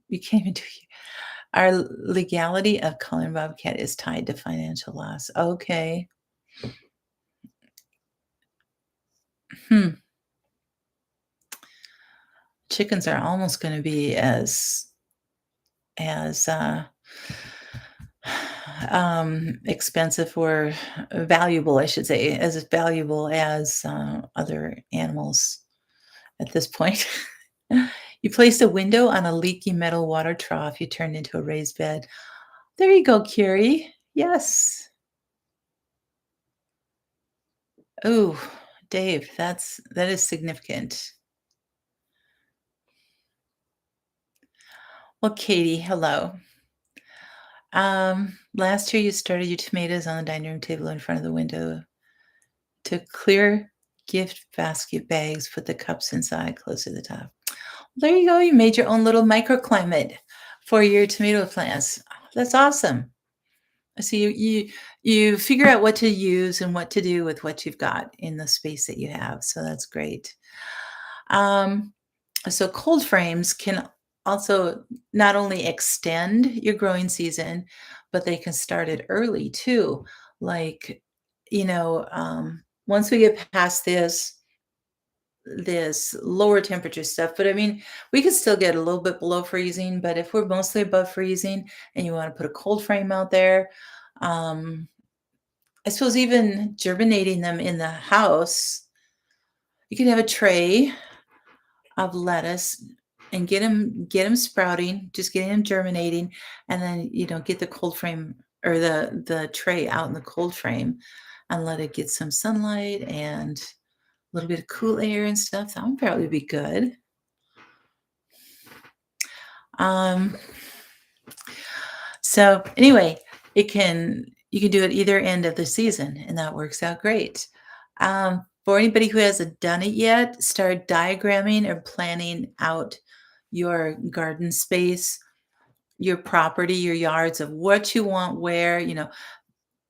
Speaker 1: you can't even do our legality of calling bobcat is tied to financial loss. Okay. Hmm. Chickens are almost going to be as expensive or valuable, I should say, as valuable as other animals at this point. You placed a window on a leaky metal water trough you turned into a raised bed. There you go, Curie. Yes. Oh, Dave, that is significant. Well, Katie, hello. Last year you started your tomatoes on the dining room table in front of the window. To clear gift basket bags, put the cups inside, close to the top. There you go. You made your own little microclimate for your tomato plants. That's awesome. So you figure out what to use and what to do with what you've got in the space that you have. So that's great. Um, so cold frames can also not only extend your growing season, but they can start it early too. Like, once we get past this lower temperature stuff, but I mean, we could still get a little bit below freezing, but if we're mostly above freezing and you want to put a cold frame out there, um, I suppose even germinating them in the house, you could have a tray of lettuce and get them sprouting, just getting them germinating, and then get the cold frame or the tray out in the cold frame and let it get some sunlight and a little bit of cool air and stuff. That would probably be good. Um, so anyway, you can do it either end of the season, and that works out great. For anybody who hasn't done it yet, start diagramming or planning out your garden space, your property, your yards of what you want where,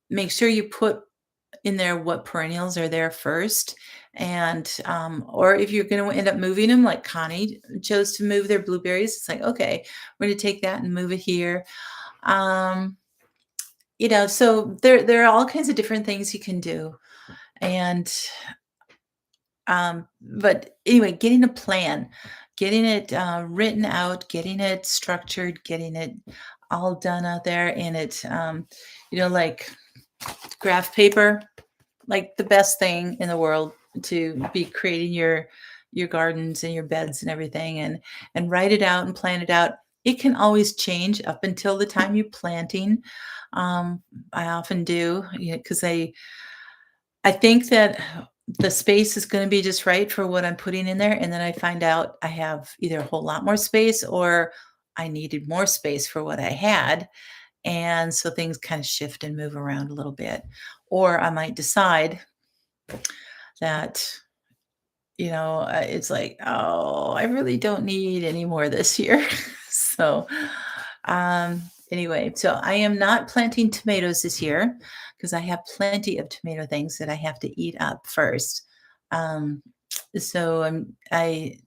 Speaker 1: make sure you put in there what perennials are there first. And or if you're going to end up moving them, like Connie chose to move their blueberries, it's like, okay, we're going to take that and move it here. Um, so there are all kinds of different things you can do. And but anyway, getting a plan getting it written out, getting it structured, getting it all done out there, and it, like graph paper, like the best thing in the world to be creating your gardens and your beds and everything, and write it out and plan it out. It can always change up until the time you planting. Um, I often do, because I think that the space is gonna be just right for what I'm putting in there, and then I find out I have either a whole lot more space or I needed more space for what I had, and so things kinda shift and move around a little bit. Or I might decide that, it's like, "Oh, I really don't need any more this year." So, um, anyway, so I am not planting tomatoes this year because I have plenty of tomato things that I have to eat up first. Um, so I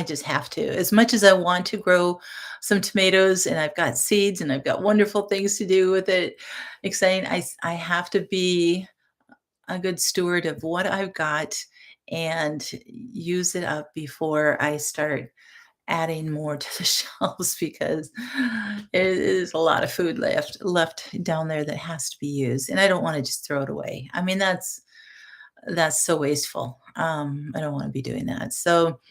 Speaker 1: just have to. As much as I want to grow some tomatoes and I've got seeds and I've got wonderful things to do with it, exciting, I have to be a good steward of what I've got and use it up before I start adding more to the shelves because it is a lot of food left down there that has to be used, and I don't wanna just throw it away. I mean, that's so wasteful. I don't wanna be doing that. So,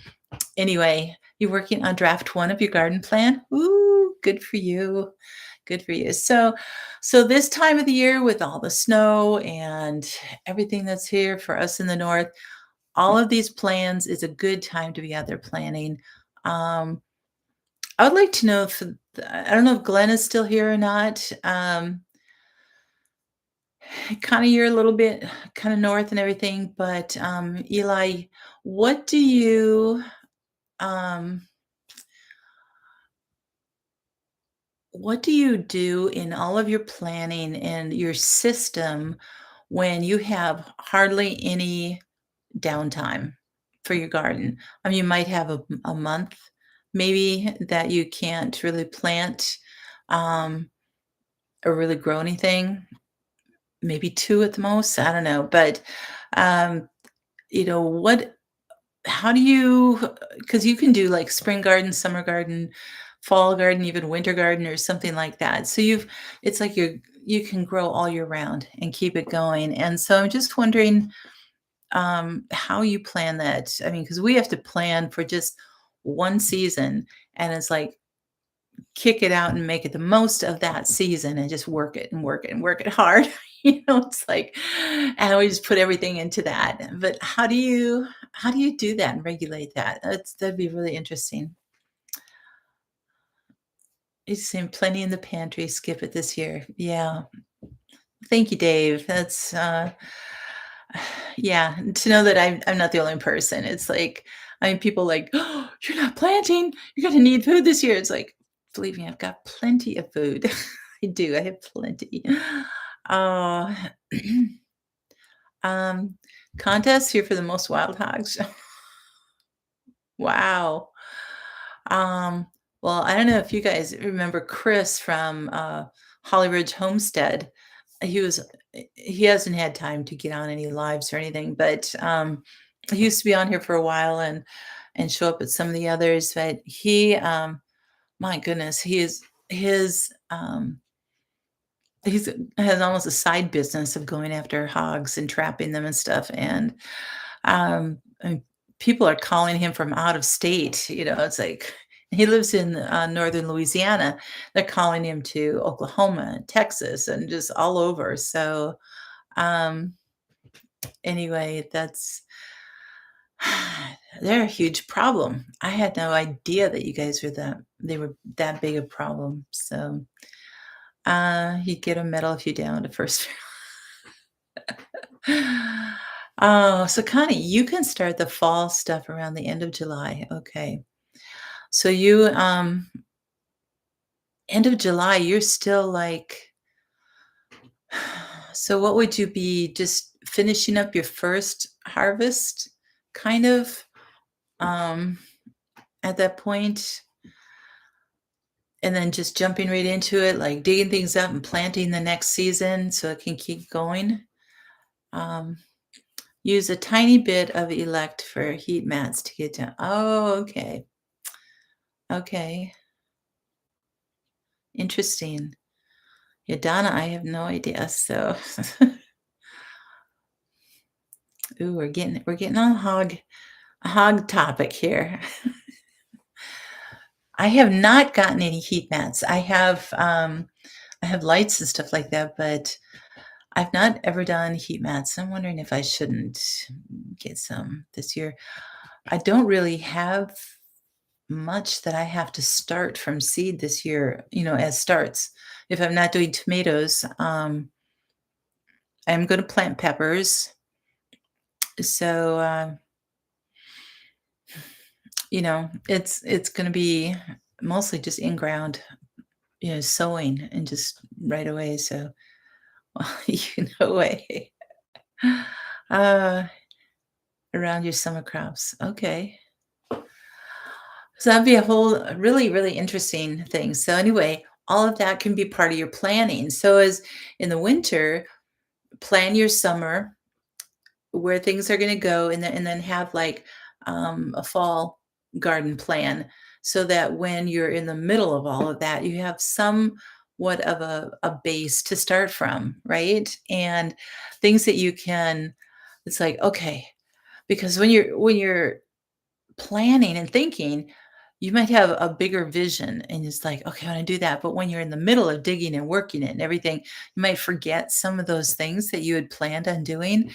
Speaker 1: anyway, you're working on draft 1 of your garden plan? Ooh, good for you. Good for you. So this time of the year with all the snow and everything that's here for us in the north, all of these plans is a good time to be out there planning. Um, I would like to know if I don't know if Glenn is still here or not. Kinda you're a little bit kinda north and everything, but, Eli, what do you, um what do you do in all of your planning and your system when you have hardly any downtime for your garden? I mean, you might have a month maybe that you can't really plant, um, or really grow anything, maybe 2 at the most, I don't know, but, um, what how do you? Because you can do, like, spring garden, summer garden, fall garden, even winter garden or something like that. So it's like you can grow all year round and keep it going, and so I'm just wondering, how you plan that. I mean, because we have to plan for just 1 season, and it's like, kick it out and make it the most of that season and just work it and work it and work it hard. It's like, and we just put everything into that. But how do you do that and regulate that? That'd be really interesting. He's saying plenty in the pantry, skip it this year. Yeah. Thank you, Dave. That's yeah, to know that I'm not the only person. It's like, I mean, people like, "Oh, you're not planting. You're gonna need food this year." It's like, believe me, I've got plenty of food. I do. I have plenty. Oh, um, contest here for the most wild hogs. Wow. Um, well, I don't know if you guys remember Chris from Holly Ridge Homestead. He was he hasn't had time to get on any lives or anything, but he used to be on here for a while and show up at some of the others. But my goodness, he's has almost a side business of going after hogs and trapping them and stuff. And people are calling him from out of state. It's like he lives in northern Louisiana. They're calling him to Oklahoma and Texas and just all over. So um, anyway, they're a huge problem. I had no idea that you guys were that big a problem. So you'd get a medal if you down to first. Oh, so Connie, you can start the fall stuff around the end of July. Okay. So end of July, you're still like, so what would you be just finishing up your first harvest kind of um at that point, and then just jumping right into it, like digging things up and planting the next season so it can keep going? Um, use a tiny bit of elect for heat mats to get down. Oh, okay. Okay. Interesting. Yeah, Donna, I have no idea. So, ooh, we're getting on a hog topic here. I have not gotten any heat mats. I have lights and stuff like that, but I've not ever done heat mats. I'm wondering if I shouldn't get some this year. I don't really have much that I have to start from seed this year, as starts. If I'm not doing tomatoes, I'm going to plant peppers. So, it's going to be mostly just in ground, sowing and just right away. So, away uh, around your summer crops. Okay. So that'd be a whole really, really interesting thing. So anyway, all of that can be part of your planning. So as in the winter, plan your summer, where things are going to go, and then have like a fall garden plan, so that when you're in the middle of all of that, you have somewhat of a base to start from, right? And things that you can. It's like, okay, because when you're planning and thinking, you might have a bigger vision and it's like, okay, I want to do that. But when you're in the middle of digging and working it and everything, you might forget some of those things that you had planned on doing.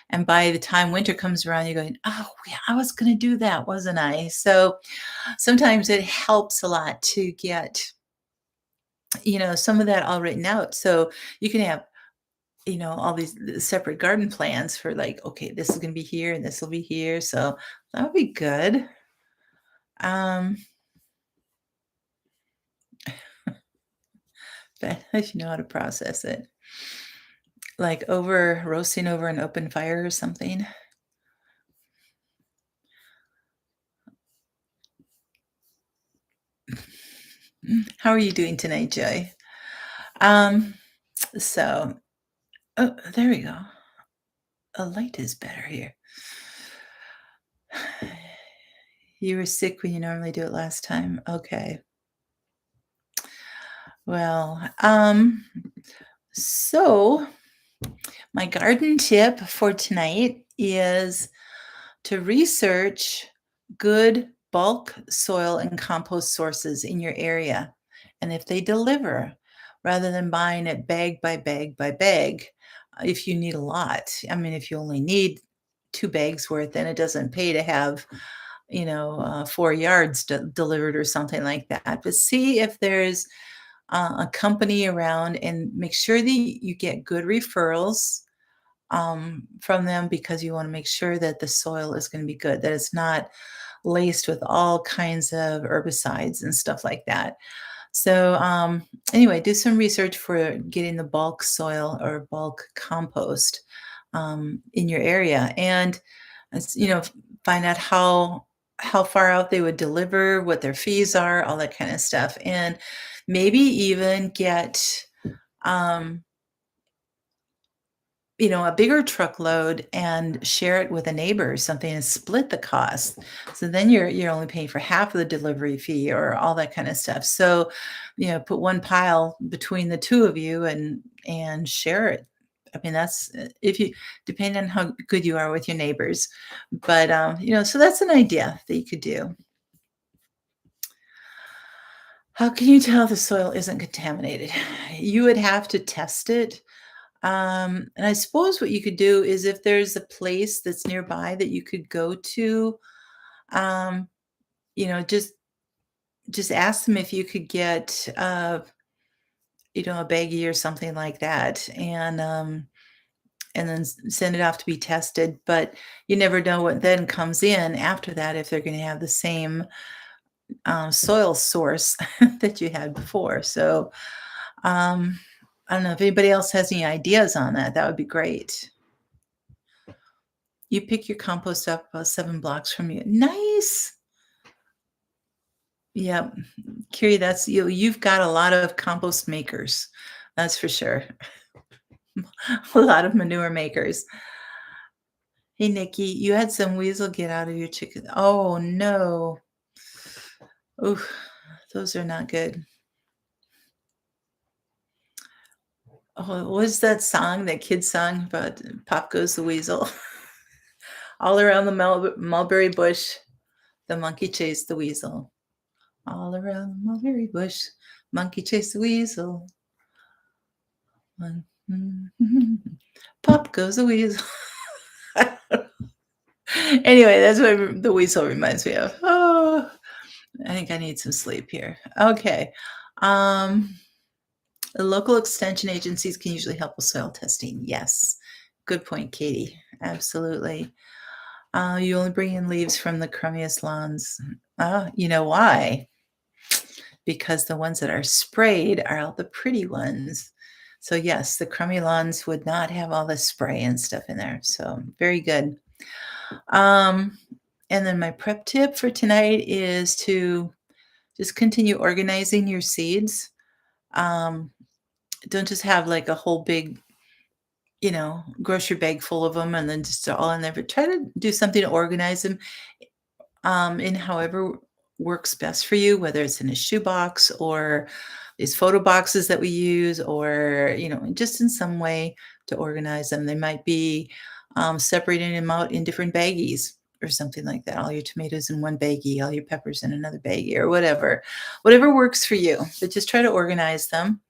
Speaker 1: And by the time winter comes around, you're going, oh, yeah, I was going to do that, wasn't I? So sometimes it helps a lot to get, some of that all written out. So you can have, all these separate garden plans for like, okay, this is going to be here and this will be here. So that would be good. Um, but if you know how to process it, like over roasting over an open fire or something. How are you doing tonight, Joy? Um, so, oh, there we go. A light is better here. You were sick when you normally do it last time. Okay. Well, so my garden tip for tonight is to research good bulk soil and compost sources in your area. And if they deliver, rather than buying it bag by bag by bag, if you need a lot. I mean, if you only need 2 bags worth, then it doesn't pay to have, 4 yards delivered or something like that. But see if there's a company around and make sure that you get good referrals from them, because you want to make sure that the soil is going to be good, that it's not laced with all kinds of herbicides and stuff like that. So, anyway, do some research for getting the bulk soil or bulk compost in your area, and find out how far out they would deliver, what their fees are, all that kind of stuff, and maybe even get um, a bigger truckload and share it with a neighbor or something and split the cost. So then you're only paying for half of the delivery fee or all that kind of stuff. So, put one pile between the two of you and share it. I mean, that's if you depending on how good you are with your neighbors. But so that's an idea that you could do. How can you tell the soil isn't contaminated? You would have to test it. And I suppose what you could do is, if there's a place that's nearby that you could go to, um, just ask them if you could get, a baggie or something like that, and then send it off to be tested. But you never know what then comes in after that, if they're going to have the same soil source that you had before. So um, I don't know if anybody else has any ideas on that. That would be great. You pick your compost up about 7 blocks from you. Nice. Yep. Curie, that's you've got a lot of compost makers. That's for sure. A lot of manure makers. Hey, Nikki, you had some weasel get out of your chicken. Oh, no. Ooh, those are not good. Oh, what was that song, that kid song about Pop Goes the Weasel? All around the mulberry bush, the monkey chased the weasel. All around the mulberry bush, monkey chased the weasel. Pop goes the weasel. Anyway, that's what the weasel reminds me of. Oh, I think I need some sleep here. Okay. Um, the local extension agencies can usually help with soil testing. Yes. Good point, Katie. Absolutely. You only bring in leaves from the crummiest lawns. You know why? Because the ones that are sprayed are all the pretty ones. So yes, the crummy lawns would not have all the spray and stuff in there. So very good. And then my prep tip for tonight is to just continue organizing your seeds. Don't just have like a whole big, grocery bag full of them and then just all in there, but try to do something to organize them in however works best for you, whether it's in a shoebox or these photo boxes that we use, or, just in some way to organize them. They might be separating them out in different baggies or something like that. All your tomatoes in one baggie, all your peppers in another baggie, or whatever works for you. But just try to organize them.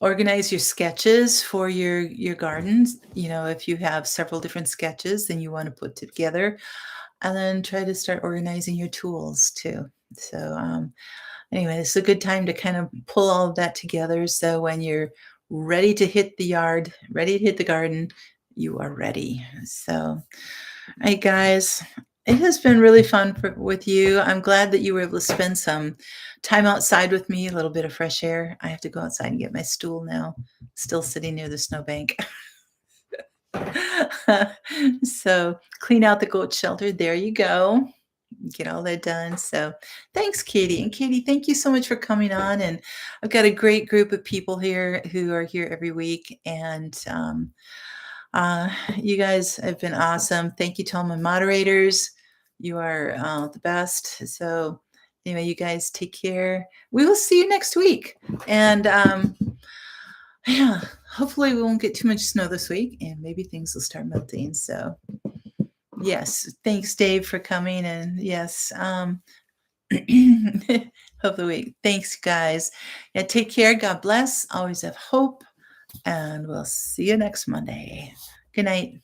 Speaker 1: Organize your sketches for your gardens. If you have several different sketches, then you want to put together, and then try to start organizing your tools too. So anyway, it's a good time to kind of pull all of that together. So when you're ready to hit the yard, ready to hit the garden, you are ready. So, all right, guys, it has been really fun with you. I'm glad that you were able to spend some time outside with me, a little bit of fresh air. I have to go outside and get my stool now, still sitting near the snowbank. So clean out the goat shelter. There you go. Get all that done. So thanks, Katie. And Katie, thank you so much for coming on. And I've got a great group of people here who are here every week. And you guys have been awesome. Thank you to all my moderators. You are the best. So anyway, you guys take care. We will see you next week. And yeah, hopefully we won't get too much snow this week, and maybe things will start melting. So yes, thanks, Dave, for coming. And yes, hopefully, thanks, guys. Yeah, take care. God bless. Always have hope. And we'll see you next Monday. Good night.